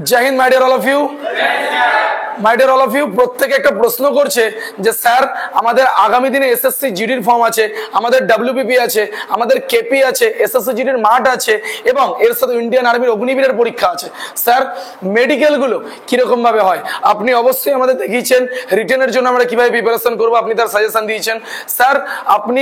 Joy Hind my dear all of you. My dear all of you, প্রত্যেকে একটা প্রশ্ন করছে যে স্যার আমাদের আগামী দিনে এসএসসি জিডির ফর্ম আছে, আমাদের ডব্লিউবিপি আছে, আমাদের কেপি আছে, এসএসসি জিডির মাঠ আছে এবং এর সাথে ইন্ডিয়ান আর্মির অগ্নিবীরের পরীক্ষা আছে। স্যার মেডিকেলগুলো কিরকম ভাবে হয়? আপনি অবশ্যই আমাদের দেখিয়েছেন রিটেনের জন্য আমরা কিভাবে প্রিপারেশন করবো, আপনি তার সাজেশন দিয়েছেন। স্যার আপনি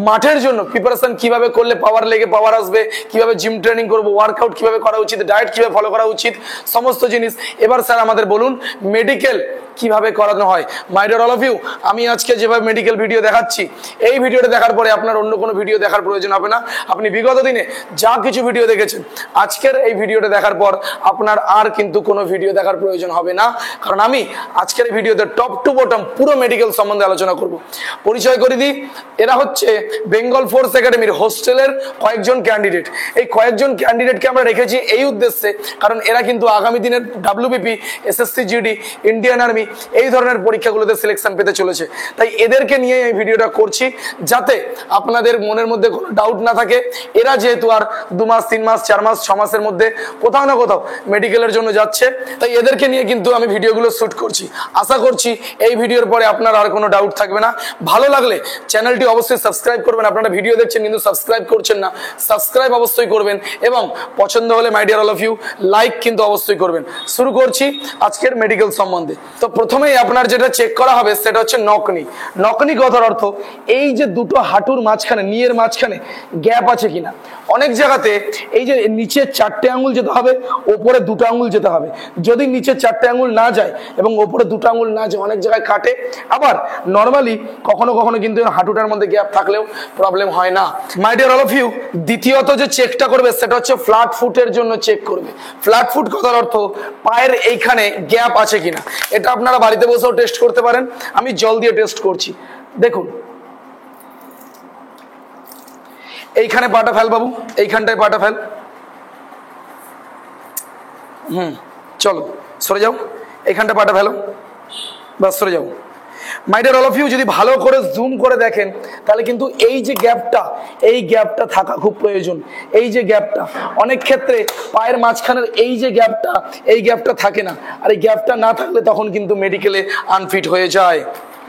মাঠের জন্য প্রিপারেশন কিভাবে করলে পাওয়ার লেগে পাওয়ার আসবে, কিভাবে জিম ট্রেনিং করবো, ওয়ার্কআউট কিভাবে করা উচিত, ডায়েট কিভাবে ফলো করা উচিত, সমস্ত জিনিস। এবার স্যার আমাদের বলুন মেডিকেল কিভাবে করানো হয়। My dear all of you, আমি আজকে যেভাবে মেডিকেল ভিডিও দেখাচ্ছি, এই ভিডিওটা দেখার পরে আপনার অন্য কোনো ভিডিও দেখার প্রয়োজন হবে না। আপনি বিগত দিনে যা কিছু ভিডিও দেখেছেন, আজকের এই ভিডিওটা দেখার পর আপনার আর কিন্তু কোনো ভিডিও দেখার প্রয়োজন হবে না, কারণ আমি আজকের এই ভিডিওতে টপ টু বটম পুরো মেডিকেল সম্বন্ধে আলোচনা করব। পরিচয় করে দিই, এরা হচ্ছে বেঙ্গল ফোর্স একাডেমির হোস্টেলের কয়েকজন ক্যান্ডিডেট। এই কয়েকজন ক্যান্ডিডেটকে আমরা রেখেছি এই উদ্দেশ্যে, কারণ এরা কিন্তু আগামী দিনের WBP, SSC GD, Indian army এই ধরনের পরীক্ষাগুলোতে সিলেকশন পেতে চলেছে। তাই এদেরকে নিয়ে এই ভিডিওটা করছি যাতে আপনাদের মনের মধ্যে কোনো ডাউট না থাকে। এরা যেহেতু আর 2 মাস 3 মাস 4 মাস 6 মাসের মধ্যে কোথাও না কোথাও মেডিকেলের জন্য যাচ্ছে, তাই এদেরকে নিয়ে কিন্তু আমি ভিডিওগুলো শুট করছি। আশা করছি এই ভিডিওর পরে আপনার আর কোনো ডাউট থাকবে না। ভালো লাগলে চ্যানেলটি অবশ্যই সাবস্ক্রাইব করবেন। আপনারা ভিডিও দেখছেন কিন্তু সাবস্ক্রাইব করছেন না, সাবস্ক্রাইব অবশ্যই করবেন এবং পছন্দ হলে my dear all of you like কিন্তু অবশ্যই করবেন। শুরু করছি আজকের মেডিকেল সম্বন্ধে। তো প্রথমেই আপনার যেটা চেক করা হবে সেটা হচ্ছে নকনি। নকনি কথার অর্থ এই যে দুটো হাঁটুর মাঝখানে, নিয়ের মাঝখানে গ্যাপ আছে কিনা। অনেক জায়গাতে এই যে নিচে 4টে আঙুল যেতে হবে, ওপরে 2টো আঙুল যেতে হবে। যদি নিচে 4টে আঙুল না যায় এবং ওপরে 2টো আঙুল না যায়, অনেক জায়গায় কাটে। আবার নর্মালি কখনো কখনো কিন্তু হাঁটুটার মধ্যে গ্যাপ থাকলেও প্রবলেম হয় না। My dear all of you, দ্বিতীয়ত যে চেকটা করবে সেটা হচ্ছে ফ্ল্যাট ফুটের জন্য চেক করবে। ফ্ল্যাট ফুট কথার অর্থ পায়ের এইখানে গ্যাপ আছে কিনা। এটা আপনারা বাড়িতে বসেও টেস্ট করতে পারেন, আমি জল দিয়ে টেস্ট করছি। দেখুন এইখানে পাটা ফেল বাবু, এইখানটায় পাটা ফেল। চলো সরে যাও, এইখানটা পাটা ফেলো, বাস সরে যাও। My dear all of you, যদি ভালো করে জুম করে দেখেন তাহলে কিন্তু এই যে গ্যাপটা, এই গ্যাপটা থাকা খুব প্রয়োজন। এই যে গ্যাপটা, অনেক ক্ষেত্রে পায়ের মাঝখানের এই যে গ্যাপটা, এই গ্যাপটা থাকে না। আর এই গ্যাপটা না থাকলে তখন কিন্তু মেডিকেলে আনফিট হয়ে যায়।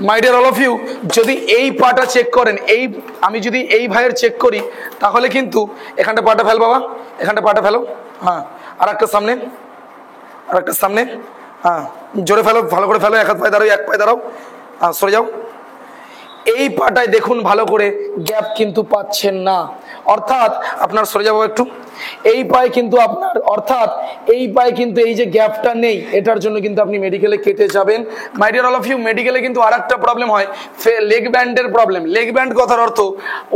My dear all of you, যদি এই পাটা চেক করেন, এই আমি যদি এই ভাইয়ের চেক করি তাহলে কিন্তু এখানটা পাটা ফেল বাবা, এখানটা পাটা ফেলো। হ্যাঁ, আর একটা সামনে, আর একটা সামনে। হ্যাঁ, জোরে ফেলো, ভালো করে ফেলো। এক হাত পায়ে দাঁড়াও, এক পায়ে দাঁড়াও, সরে যাও। এই পাটায় দেখুন ভালো করে গ্যাপ কিন্তু পাচ্ছেন না, অর্থাৎ আপনার সরে যাবো একটু। এই পায়ে কিন্তু আপনার, অর্থাৎ এই পায়ে কিন্তু এই যে গ্যাপটা নেই, এটার জন্য কিন্তু আপনি মেডিকেলে কেটে যাবেন। My dear all of you, মেডিকেলে কিন্তু আর একটা প্রবলেম হয়, লেগ ব্যান্ডের প্রবলেম। লেগ ব্যান্ড কথার অর্থ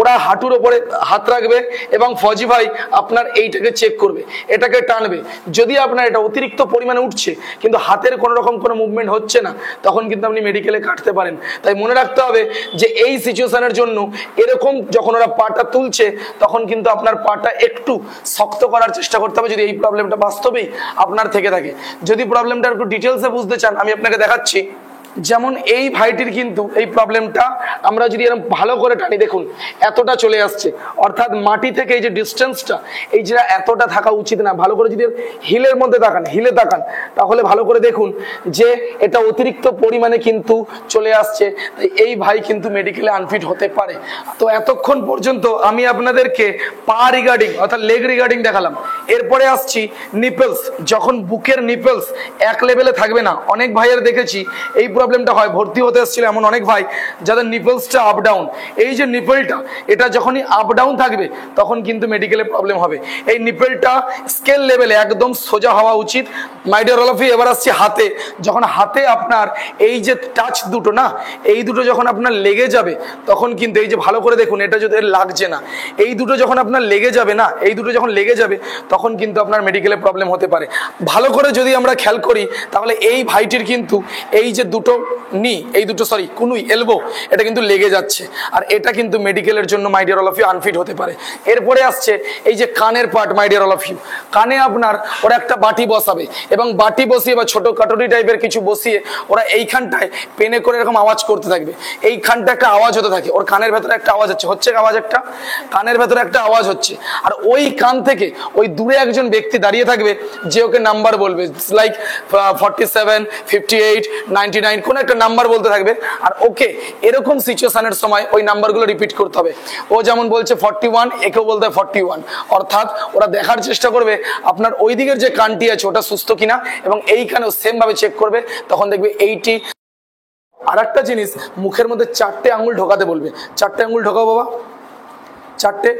ওরা হাঁটুর ওপরে হাত রাখবে এবং ফজি ভাই আপনার এইটাকে চেক করবে, এটাকে টানবে। যদি আপনার এটা অতিরিক্ত পরিমাণে উঠছে কিন্তু হাতের কোনো রকম কোনো মুভমেন্ট হচ্ছে না, তখন কিন্তু আপনি মেডিকেলে কাটতে পারেন। তাই মনে রাখতে হবে যে এই সিচুয়েশনের জন্য এরকম যখন ওরা পাটা তুলছে তখন কিন্তু আপনার পাটা একটু শক্ত করার চেষ্টা করতে হবে, যদি এই প্রবলেমটা বাস্তবেই আপনার থেকে থাকে। যদি প্রবলেমটা একটু ডিটেলসে বুঝতে চান আমি আপনাকে দেখাচ্ছি। যেমন এই ভাইটির কিন্তু এই প্রবলেমটা আমরা যদি এরকম ভালো করে টানি, দেখুন এতটা চলে আসছে, অর্থাৎ মাটি থেকে এই যে ডিস্টেন্সটা, এই যে এতটা থাকা উচিত না। ভালো করে যদি হিলের মধ্যে তাকান, হিলে তাকান, তাহলে ভালো করে দেখুন যে এটা অতিরিক্ত পরিমাণে কিন্তু চলে আসছে। এই ভাই কিন্তু মেডিকেলে আনফিট হতে পারে। তো এতক্ষণ পর্যন্ত আমি আপনাদেরকে পা রিগার্ডিং অর্থাৎ লেগ রিগার্ডিং দেখালাম। এরপরে আসছি নিপলস। যখন বুকের নিপলস এক লেভেলে থাকবে না, অনেক ভাইয়ের দেখেছি এই প্রবলেমটা হয়, ভর্তি হতে এসেছিল এমন অনেক ভাই যাদের নিপলসটা আপ ডাউন। এই যে নিপলটা, এটা যখনই আপ ডাউন থাকবে তখন কিন্তু মেডিকেলে প্রবলেম হবে। এই নিপলটা স্কেল লেভেলে একদম সোজা হওয়া উচিত। My dear all of you, এবার আসছি হাতে। যখন হাতে আপনার এই যে টাচ দুটো না, এই দুটো যখন আপনার লেগে যাবে তখন কিন্তু এই যে ভালো করে দেখুন, এটা যদি লাগছে না, এই দুটো যখন আপনার লেগে যাবে না, এই দুটো যখন লেগে যাবে তখন কিন্তু আপনার মেডিকেলে প্রবলেম হতে পারে। ভালো করে যদি আমরা খেয়াল করি তাহলে এই ভাইটির কিন্তু এই যে দুটো নি এই দুটো কুনুই এলবো এটা কিন্তু লেগে যাচ্ছে, আর এটা কিন্তু মেডিকেলের জন্য my dear all of you unfit হতে পারে। এরপরে আসছে এই যে কানের part my dear all of you, কানে আপনার ওরা একটা বাটি বসাবে এবং বাটি বসিয়ে বা ছোট কাটুরি টাইপের কিছু বসিয়ে ওরা এইখানটায় পেনে করে এরকম আওয়াজ করতে থাকবে, এইখানটা একটা আওয়াজ হতে থাকে, ওর কানের ভেতরে একটা আওয়াজ হচ্ছে আওয়াজ একটা কানের ভেতরে একটা আওয়াজ হচ্ছে, আর ওই কান থেকে ওই দূরে একজন ব্যক্তি দাঁড়িয়ে থাকবে যে ওকে নাম্বার বলবে, লাইক 47, 58, 99 কোন একটা নাম্বার বলতে থাকবে, আর ওকে এরকম সিচুয়েশনের সময় ওই নাম্বারগুলো রিপিট করতে হবে। ও যেমন বলছে 41, একেও বলতে হবে 41, অর্থাৎ ওরা দেখার চেষ্টা করবে আপনার ওই দিকের যে কানটি আছে ওটা সুস্থ কিনা এবং এই কানেও সেম ভাবে চেক করবে, তখন দেখবে 80। আর একটা জিনিস, মুখের মধ্যে 4টে আঙুল ঢোকাতে বলবে, 4টে আঙুল ঢোকাও বাবা, 4টে।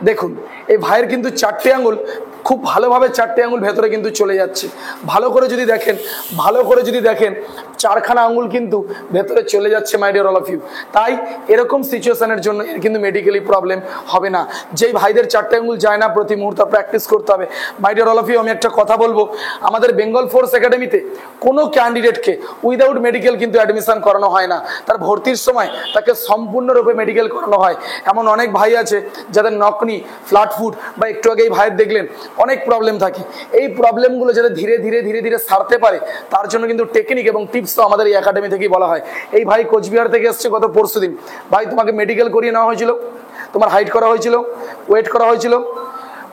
দেখুন এই ভাইয়ের কিন্তু 4টে আঙুল খুব ভালোভাবে 4টে আঙুল ভেতরে কিন্তু চলে যাচ্ছে, ভালো করে যদি দেখেন 4খানা আঙুল কিন্তু ভেতরে চলে যাচ্ছে my dear all of you. তাই এরকম সিচুয়েশনের জন্য এর কিন্তু মেডিকেলি প্রবলেম হবে না। যেই ভাইদের 4টে আঙুল যায় না প্রতি মুহূর্তে প্র্যাকটিস করতে হবে। My dear all of you, আমি একটা কথা বলবো, আমাদের বেঙ্গল ফোর্স একাডেমিতে কোনো ক্যান্ডিডেটকে উইদাউট মেডিকেল কিন্তু অ্যাডমিশন করানো হয় না, তার ভর্তির সময় তাকে সম্পূর্ণরূপে মেডিকেল করানো হয়। এমন অনেক ভাই আছে যাদের নকনি, ফ্ল্যাট ফুট বা একটু আগে এই ভাইয়ের দেখলেন অনেক প্রবলেম থাকে, এই প্রবলেমগুলো যাতে ধীরে ধীরে সারতে পারে তার জন্য কিন্তু টেকনিক এবং টিপস তো আমাদের এই একাডেমি থেকেই বলা হয়। এই ভাই কোচবিহার থেকে এসছে গত পরশুদিন, ভাই তোমাকে মেডিকেল করিয়ে নেওয়া হয়েছিল, তোমার হাইট করা হয়েছিল, ওয়েট করা হয়েছিল,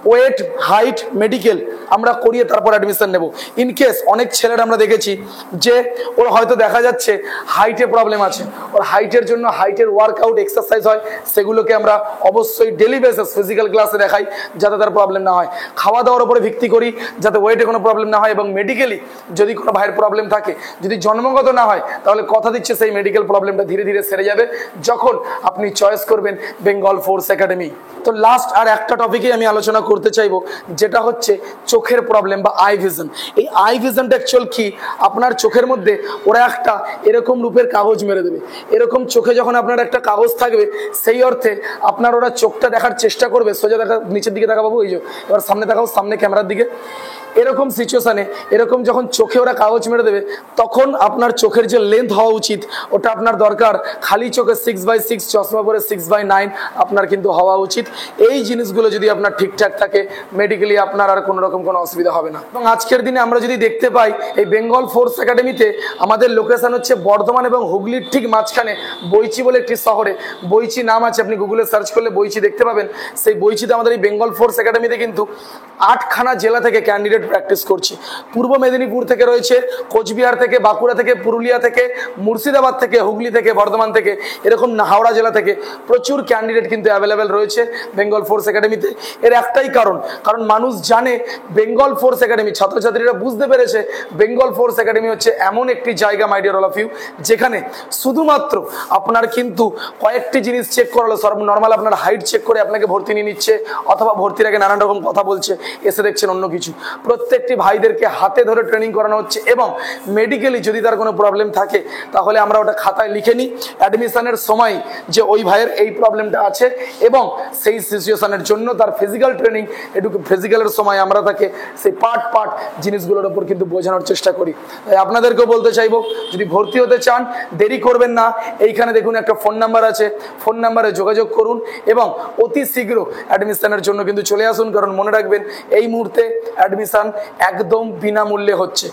ওয়েট হাইট মেডিকেল আমরা করিয়ে তারপর অ্যাডমিশন নেব। ইনকেস অনেক ছেলেরা আমরা দেখেছি যে ওর হয়তো দেখা যাচ্ছে হাইটে প্রবলেম আছে, ওর হাইটের জন্য হাইটের ওয়ার্কআউট এক্সারসাইজ হয়, সেগুলোকে আমরা অবশ্যই ডেলি বেসিস ফিজিক্যাল ক্লাসে দেখাই যাতে তার প্রবলেম না হয়, খাওয়া দাওয়ার উপরে ভিত্তি করি যাতে ওয়েটে কোনো প্রবলেম না হয়, এবং মেডিকেলি যদি কোনো ভাইয়ের প্রবলেম থাকে, যদি জন্মগত না হয় তাহলে কথা দিচ্ছে সেই মেডিকেল প্রবলেমটা ধীরে ধীরে সেরে যাবে যখন আপনি চয়েস করবেন বেঙ্গল ফোর্স একাডেমি। তো লাস্ট আর একটা টপিকে আমি আলোচনা করতে চাইবো, যেটা হচ্ছে চোখের প্রবলেম বা আই ভিশন। এই আই ভিশনটা অ্যাকচুয়াল কি, আপনার চোখের মধ্যে ওরা একটা এরকম রূপের কাগজ মেরে দেবে, এরকম চোখে যখন আপনার একটা কাগজ থাকবে সেই অর্থে আপনার ওরা চোখটা দেখার চেষ্টা করবে, সোজা দেখা নিচের দিকে দেখা পাবো, এই যে এবার সামনে দেখাও, সামনে ক্যামেরার দিকে, এরকম সিচুয়েশনে এরকম যখন চোখে ওরা কাগজ মেরে দেবে তখন আপনার চোখের যে লেন্থ হওয়া উচিত ওটা আপনার দরকার খালি চোখে 6/6, চশমা পরে 6/9 আপনার কিন্তু হওয়া উচিত। এই জিনিসগুলো যদি আপনার ঠিকঠাক থাকে মেডিকেলি আপনার আর কোনো রকম কোনো অসুবিধা হবে না। এবং আজকের দিনে আমরা যদি দেখতে পাই এই বেঙ্গল ফোর্স একাডেমিতে আমাদের লোকেশন হচ্ছে বর্ধমান এবং হুগলির ঠিক মাঝখানে বইচি বলে একটি শহরে, বইচি নাম আছে, আপনি গুগলে সার্চ করলে বইচি দেখতে পাবেন। সেই বইচিতে আমাদের এই বেঙ্গল ফোর্স একাডেমিতে কিন্তু 8খানা জেলা থেকে ক্যান্ডিডেট প্র্যাকটিস করছে। পূর্ব মেদিনীপুর থেকে রয়েছে, কোচবিহার থেকে, বাঁকুড়া থেকে, পুরুলিয়া থেকে, মুর্শিদাবাদ থেকে, হুগলি থেকে, বর্ধমান থেকে, এরকম হাওড়া জেলা থেকে প্রচুর ক্যান্ডিডেট কিন্তু অ্যাভেলেবেল রয়েছে বেঙ্গল ফোর্স একাডেমিতে। এর একটাই কারণ মানুষ জানে বেঙ্গল ফোর্স একাডেমি, ছাত্রছাত্রীরা বুঝতে পেরেছে বেঙ্গল ফোর্স একাডেমি হচ্ছে এমন একটি জায়গা my dear all of you যেখানে শুধুমাত্র আপনার কিন্তু কয়েকটি জিনিস চেক করালো, নর্মাল আপনার হাইট চেক করে আপনাকে ভর্তি নিয়ে নিচ্ছে, অথবা ভর্তির আগে নানান রকম কথা বলছে, এসে দেখছেন অন্য কিছু। প্রত্যেকটি ভাইদেরকে হাতে ধরে ট্রেনিং করানো হচ্ছে এবং মেডিকেলি যদি তার কোনো প্রবলেম থাকে তাহলে আমরা ওটা খাতায় লিখে নিই অ্যাডমিশনের সময় যে ওই ভাইয়ের এই প্রবলেমটা আছে, এবং সেই সিচুয়েশনের জন্য তার ফিজিক্যাল ট্রেনিং এটুকু ফিজিক্যালের সময় আমরা তাকে সেই পার্ট জিনিসগুলোর ওপর কিন্তু বোঝানোর চেষ্টা করি। তাই আপনাদেরকেও বলতে চাইবো যদি ভর্তি হতে চান দেরি করবেন না, এইখানে দেখুন একটা ফোন নাম্বার আছে, ফোন নাম্বারে যোগাযোগ করুন এবং অতি শীঘ্র অ্যাডমিশনের জন্য কিন্তু চলে আসুন। কারণ মনে রাখবেন এই মুহূর্তে অ্যাডমিশন একদম বিনামূল্যে হচ্ছে।